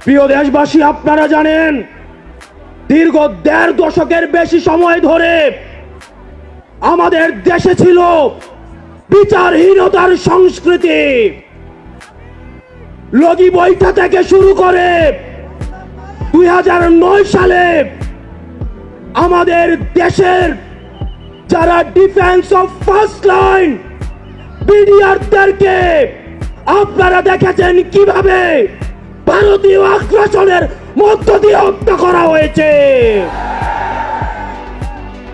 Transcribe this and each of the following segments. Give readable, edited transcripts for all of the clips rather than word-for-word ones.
প্রিয় দেশবাসী, আপনারা জানেন দীর্ঘ ১.৫ দশকের বেশি সময় ধরে আমাদের দেশে ছিল বিচারহীনতার সংস্কৃতি। লগি বৈঠা থেকে শুরু করে ২০০৯ সালে আমাদের দেশের যারা ডিফেন্স অফ ফার্স্ট লাইন বিডিআরদেরকে আপনারা দেখেছেন কিভাবে ভারতীয় আগ্রাসনের মধ্য দিয়ে হত্যা করা হয়েছে।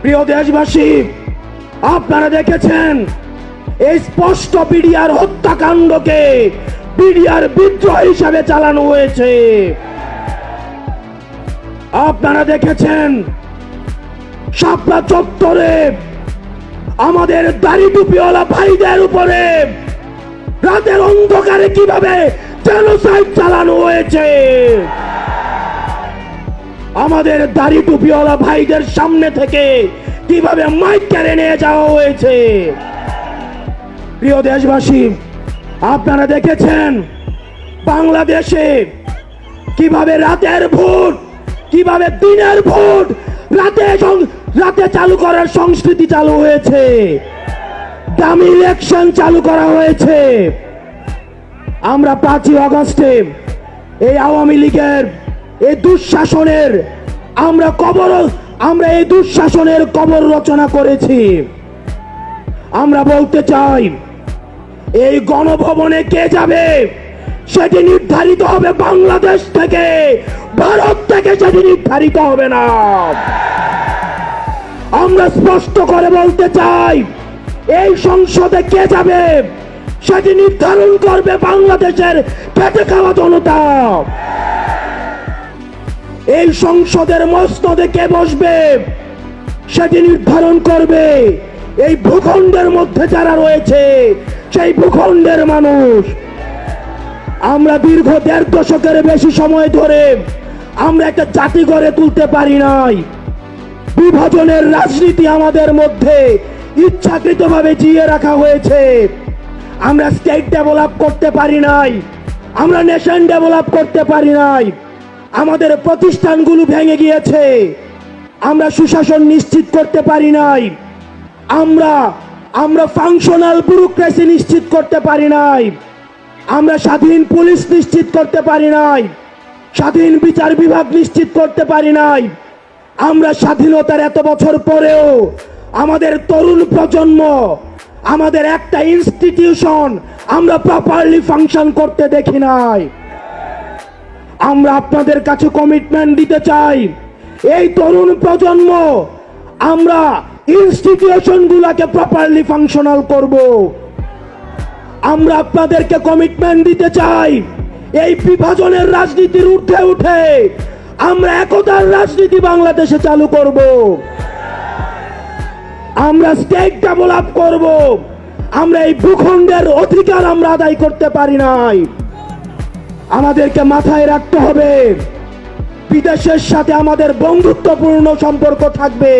প্রিয় দেশবাসী, আপনারা দেখেছেন এই স্পষ্ট বিডিআর হত্যাকাণ্ডকে বিডিআর বিদ্রোহ হিসাবে চালানো হয়েছে। আপনারা দেখেছেন শাপলা চত্বরে আমাদের দাড়ি টুপিওয়ালা ভাইদের উপরে রাতের অন্ধকারে কিভাবে জেনোসাইড চালানো হয়েছে। আমাদের দাড়ি টুপিওয়ালা ভাইদের সামনে থেকে কিভাবে মাইক কেড়ে নিয়ে যাওয়া হয়েছে। প্রিয় দেশবাসী, আপনারা দেখেছেন বাংলাদেশে কিভাবে রাতের ভোট, কিভাবে দিনের ভোট রাতে চালু করার সংস্কৃতি চালু হয়েছে, ডামি ইলেকশন চালু করা হয়েছে। আমরা ৫ই আগস্টে এই আওয়ামী লীগের এই দুঃশাসনের আমরা এই দুঃশাসনের কবর রচনা করেছি। আমরা বলতে চাই, এই গণভবনে কে যাবে সেটি নির্ধারিত হবে বাংলাদেশ থেকে, ভারত থেকে সেটি নির্ধারিত হবে না। আমরা স্পষ্ট করে বলতে চাই, এই সংসদে কে যাবে সেটি নির্ধারণ করবে বাংলাদেশের খেটে খাওয়া জনতা। এই সংসদের মসনদে কে বসবে সেটি নির্ধারণ করবে এই ভূখণ্ডের মধ্যে যারা রয়েছে সেই ভূখণ্ডের মানুষ। আমরা দীর্ঘ ১.৫ দশকের বেশি সময় ধরে আমরা একটা জাতি গড়ে তুলতে পারি নাই। বিভাজনের রাজনীতি আমাদের মধ্যে ইচ্ছাকৃতভাবে জিয়ে রাখা হয়েছে। আমরা স্টেট ডেভেলপ করতে পারি নাই, আমরা নেশন ডেভেলপ করতে পারি নাই। আমাদের প্রতিষ্ঠানগুলো ভেঙে গিয়েছে, আমরা সুশাসন নিশ্চিত করতে পারি নাই, আমরা ফাংশনাল ব্যুরোক্রেসি নিশ্চিত করতে পারি নাই, আমরা স্বাধীন পুলিশ নিশ্চিত করতে পারি নাই, স্বাধীন বিচার বিভাগ নিশ্চিত করতে পারি নাই। আমরা স্বাধীনতার এত বছর পরেও আমাদের তরুণ প্রজন্ম, আমাদের একটা ইনস্টিটিউশন আমরা প্রপারলি ফাংশন করতে দেখি নাই। আমরা আপনাদের কাছে কমিটমেন্ট দিতে চাই, এই তরুণ প্রজন্ম আমরা ইনস্টিটিউশন গুলাকে প্রপারলি ফাংশনাল করব। আমরা আপনাদেরকে কমিটমেন্ট দিতে চাই, এই বিভাজনের রাজনীতির ঊর্ধ্বে উঠে আমরা একতার রাজনীতি বাংলাদেশে চালু করব। আমরা স্টেট ডেভেলপ করব। আমরা এই ভূখণ্ডের অধিকার আমরা আদায় করতে পারি নাই। আমাদেরকে মাথায় রাখতে হবে, বিদেশের সাথে আমাদের বন্ধুত্বপূর্ণ সম্পর্ক থাকবে,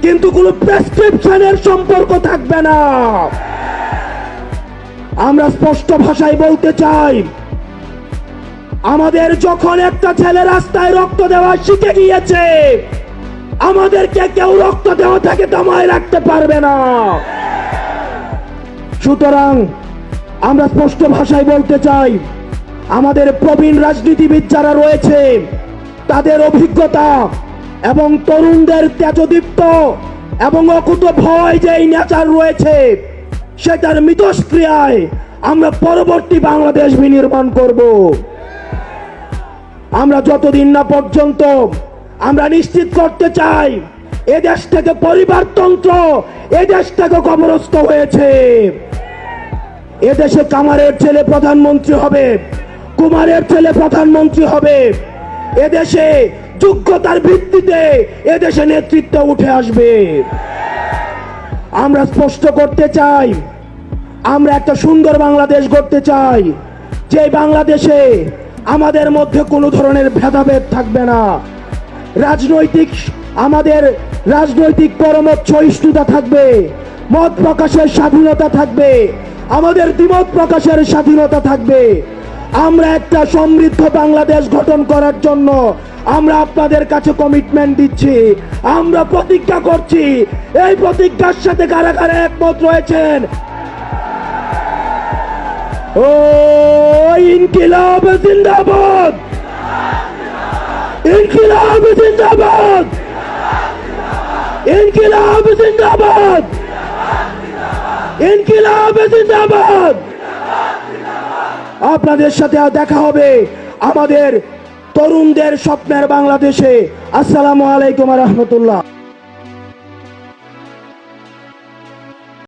কিন্তু কোনো প্রেসক্রিপশনের সম্পর্ক থাকবে না। আমরা স্পষ্ট ভাষায় বলতে চাই, আমাদের যখন একটা ছেলে রাস্তায় রক্ত দেওয়া শিখে গিয়েছে, আমাদেরকে কেউ রক্ত দেওয়া থেকে দমায় রাখতে পারবে না। সুতরাং আমরা স্পষ্ট ভাষায় বলতে চাই, আমাদের প্রবীণ রাজনীতিবিদ যারা রয়েছে তাদের অভিজ্ঞতা এবং তরুণদের তেজদীপ্ত এবং অকুত ভয় যে নেচার রয়েছে, সেটার মিথস্ক্রিয়ায় আমরা পরবর্তী বাংলাদেশ বিনির্মাণ করব। আমরা যতদিন না পর্যন্ত আমরা নিশ্চিত করতে চাই এদেশ থেকে পরিবারতন্ত্র, এদেশ থেকে কবরস্থ হয়েছে। এদেশে কামারের ছেলে প্রধানমন্ত্রী হবে, কুমারের ছেলে প্রধানমন্ত্রী হবে। এদেশে যোগ্যতার ভিত্তিতে এদেশে নেতৃত্ব উঠে আসবে। আমরা স্পষ্ট করতে চাই, আমরা একটা সুন্দর বাংলাদেশ গড়তে চাই, যে বাংলাদেশে আমাদের মধ্যে কোনো ধরনের ভেদাভেদ থাকবে না। আমাদের রাজনৈতিক পরমত সহিষ্ণুতা থাকবে, মত প্রকাশের স্বাধীনতা থাকবে, আমাদের দ্বিমত প্রকাশের স্বাধীনতা থাকবে। আমরা একটা সমৃদ্ধ বাংলাদেশ গঠন করার জন্য আমরা আপনাদের কাছে কমিটমেন্ট দিচ্ছি, আমরা প্রতিজ্ঞা করছি। এই প্রতিজ্ঞার সাথে কারা কারা একমত রয়েছেন? ও ইনকিলাব জিন্দাবাদ, ইনকিলাব জিন্দাবাদ, ইনকিলাব জিন্দাবাদ, ইনকিলাব জিন্দাবাদ। আপনাদের সাথে দেখা হবে আমাদের তরুণদের স্বপ্নের বাংলাদেশে। আসসালামু আলাইকুম ওয়া রাহমাতুল্লাহ।